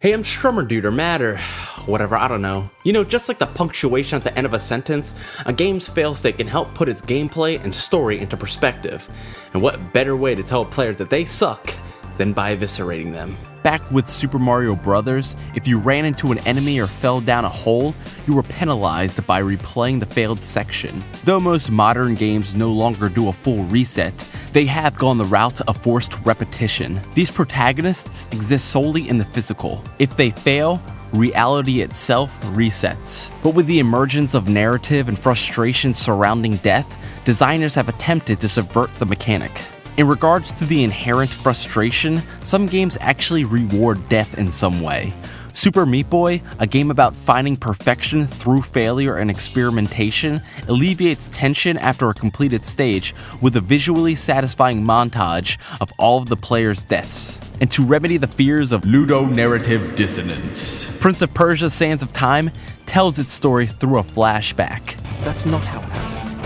Hey, I'm strummerdood or mad or whatever, I don't know. You know, just like the punctuation at the end of a sentence, a game's failstate can help put its gameplay and story into perspective. And what better way to tell players that they suck than by eviscerating them. Back with Super Mario Bros., if you ran into an enemy or fell down a hole, you were penalized by replaying the failed section. Though most modern games no longer do a full reset, they have gone the route of forced repetition. These protagonists exist solely in the physical. If they fail, reality itself resets. But with the emergence of narrative and frustration surrounding death, designers have attempted to subvert the mechanic. In regards to the inherent frustration, some games actually reward death in some way. Super Meat Boy, a game about finding perfection through failure and experimentation, alleviates tension after a completed stage with a visually satisfying montage of all of the players' deaths. And to remedy the fears of ludonarrative dissonance, Prince of Persia: Sands of Time tells its story through a flashback. That's not how it happened.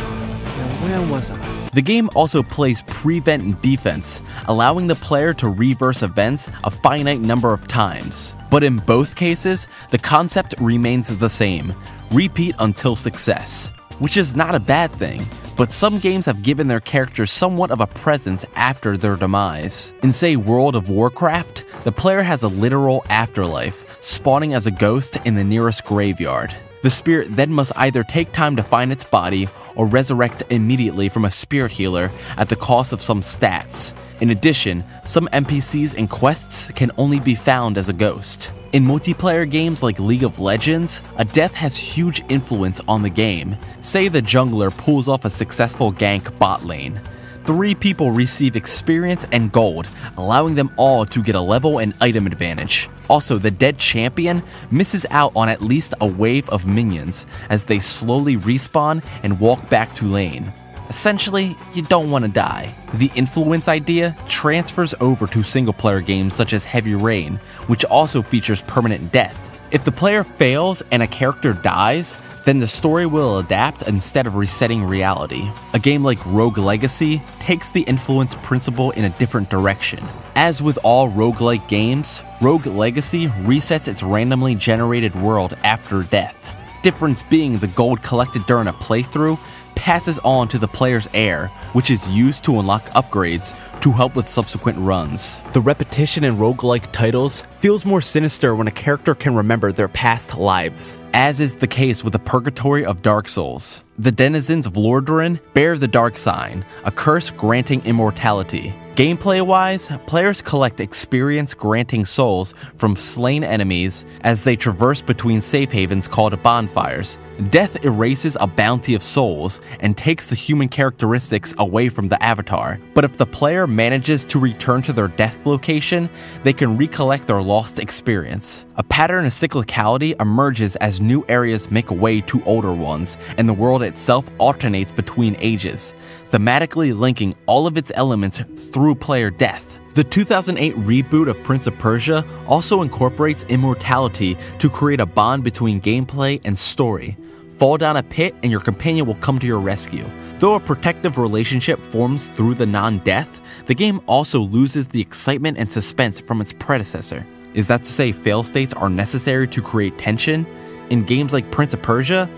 Now, where was I? The game also plays prevent and defense, allowing the player to reverse events a finite number of times. But in both cases, the concept remains the same: repeat until success. Which is not a bad thing, but some games have given their characters somewhat of a presence after their demise. In say World of Warcraft, the player has a literal afterlife, spawning as a ghost in the nearest graveyard. The spirit then must either take time to find its body or resurrect immediately from a spirit healer at the cost of some stats. In addition, some NPCs and quests can only be found as a ghost. In multiplayer games like League of Legends, a death has huge influence on the game. Say the jungler pulls off a successful gank bot lane. 3 people receive experience and gold, allowing them all to get a level and item advantage. Also, the dead champion misses out on at least a wave of minions as they slowly respawn and walk back to lane. Essentially, you don't want to die. The influence idea transfers over to single-player games such as Heavy Rain, which also features permanent death. If the player fails and a character dies, then the story will adapt instead of resetting reality. A game like Rogue Legacy takes the influence principle in a different direction. As with all roguelike games, Rogue Legacy resets its randomly generated world after death. Difference being the gold collected during a playthrough passes on to the player's heir, which is used to unlock upgrades to help with subsequent runs. The repetition in roguelike titles feels more sinister when a character can remember their past lives, as is the case with the Purgatory of Dark Souls. The denizens of Lordaeron bear the Dark Sign, a curse granting immortality. Gameplay-wise, players collect experience-granting souls from slain enemies as they traverse between safe havens called bonfires. Death erases a bounty of souls and takes the human characteristics away from the avatar, but if the player manages to return to their death location, they can recollect their lost experience. A pattern of cyclicality emerges as new areas make way to older ones, and the world itself alternates between ages, thematically linking all of its elements through player death. The 2008 reboot of Prince of Persia also incorporates immortality to create a bond between gameplay and story. Fall down a pit and your companion will come to your rescue. Though a protective relationship forms through the non-death, the game also loses the excitement and suspense from its predecessor. Is that to say fail states are necessary to create tension? In games like Prince of Persia?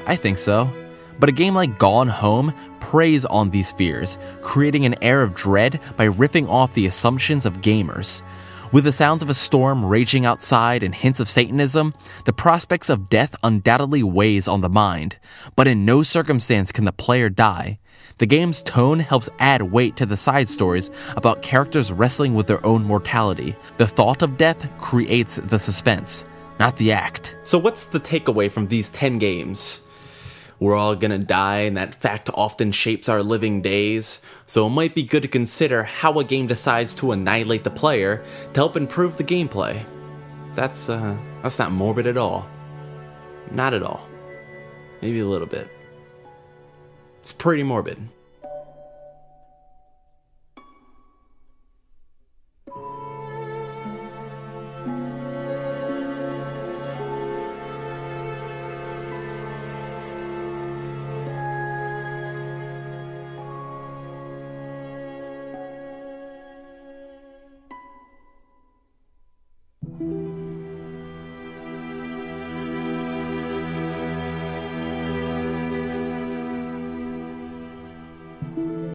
I think so. But a game like Gone Home preys on these fears, creating an air of dread by ripping off the assumptions of gamers. With the sounds of a storm raging outside and hints of Satanism, the prospects of death undoubtedly weighs on the mind, but in no circumstance can the player die. The game's tone helps add weight to the side stories about characters wrestling with their own mortality. The thought of death creates the suspense, not the act. So what's the takeaway from these 10 games? We're all gonna die, and that fact often shapes our living days, so it might be good to consider how a game decides to annihilate the player to help improve the gameplay. That's not morbid at all. Not at all. Maybe a little bit. It's pretty morbid.